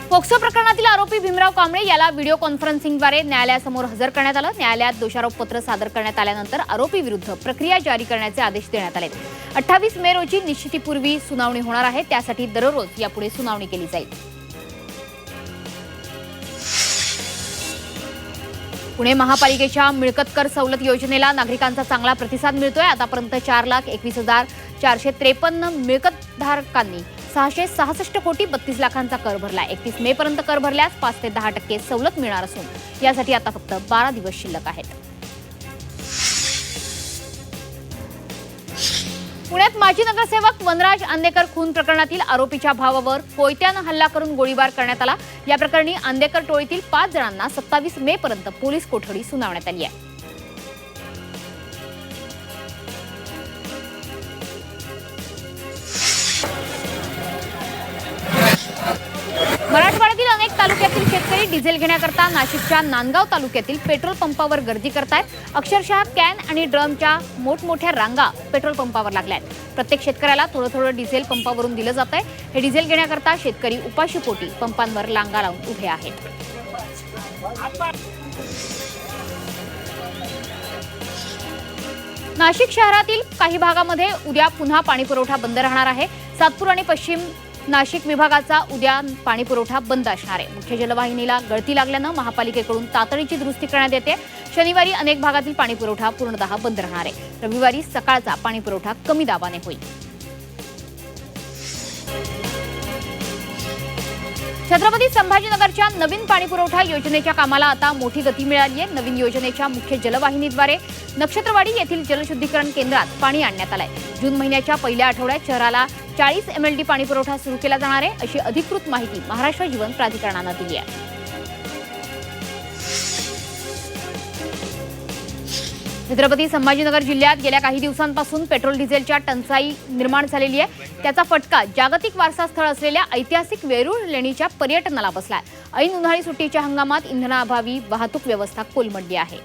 POCSO प्रकरणातील आरोपी भीमराव कांबळे याला व्हिडिओ कॉन्फरन्सिंगद्वारे न्यायालयासमोर हजर करण्यात आलं। न्यायालयात दोषारोप पत्र सादर करण्यात आल्यानंतर आरोपी विरुद्ध प्रक्रिया जारी करण्याचे आदेश देण्यात आले। 28 मे रोजी निश्चितीपूर्वी सुनावणी होणार आहे, त्यासाठी दररोज यापुढे सुनावणी केली जाईल। पुणे महापालिकेच्या मिळकत कर सवलत योजनेला नागरिकांचा चांगला प्रतिसाद मिळतोय। आतापर्यंत 4,21,453 मिळकतधारकांनी 666 कोटी 32 लाखांचा कर भरला। 31 मे पर्यंत कर भरल्यास 5 ते 10% सवलत मिळणार असून यासाठी आता फक्त 12 दिवस शिल्लक आहेत। पुण्यात माजी नगरसेवक वनराज आंदेकर खून प्रकरणातील आरोपीच्या भावावर कोयत्यानं हल्ला करून गोळीबार करण्यात आला। या प्रकरणी आंदेकर टोळीतील 5 जणांना 27 मे पर्यंत पोलीस कोठडी सुनावण्यात आली आहे। मराठवाड्यातील अनेक तालुक्यातील शेतकरी डिझेल घेण्याकरता नाशिकच्या नांदगाव तालुक्यातील पेट्रोल पंपावर गर्दी करतायत। अक्षरशः कॅन आणि ड्रमच्या मोठमोठ्या रांगा पेट्रोल पंपावर लागल्यात। प्रत्येक शेतकऱ्याला थोडं डिझेल पंपावरून दिलं जातंय। हे डिझेल घेण्याकरता शेतकरी उपाशीपोटी पंपांवर रांगा लावून उभे आहेत। नाशिक शहरातील काही भागामध्ये उद्या पुन्हा पाणीपुरवठा बंद राहणार आहे। सातपूर आणि पश्चिम नाशिक विभागाचा उद्या पाणीपुरवठा बंद असणार आहे। मुख्य जलवाहिनीला गळती लागल्यानं महापालिकेकडून तातडीची दुरुस्ती करण्यात येते। शनिवारी अनेक भागातील पाणीपुरवठा पूर्णतः बंद राहणार आहे। रविवारी सकाळचा पाणीपुरवठा कमी दाबाने होईल। छत्रपती संभाजीनगरच्या नवीन पाणीपुरवठा योजनेच्या कामाला आता मोठी गती मिळाली आहे। नवीन योजनेच्या मुख्य जलवाहिनीद्वारे नक्षत्रवाडी येथील जलशुद्धीकरण केंद्रात पाणी आणण्यात आलंय। जून महिन्याच्या पहिल्या आठवड्यात शहराला 40 MLD पाणीपुरवठा सुरू केला जाणार आहे, अशी अधिकृत माहिती महाराष्ट्र जीवन प्राधिकरणानं दिली आहे। छत्रपती संभाजीनगर जिल्ह्यात गेल्या काही दिवसांपासून पेट्रोल डिझेलच्या टंचाई निर्माण झालेली आहे। त्याचा फटका जागतिक वारसा स्थळ असलेल्या ऐतिहासिक वेरूळ लेणीच्या पर्यटनाला बसलाय। ऐन उन्हाळी सुट्टीच्या हंगामात इंधनाअभावी वाहतूक व्यवस्था कोलमडली आहे।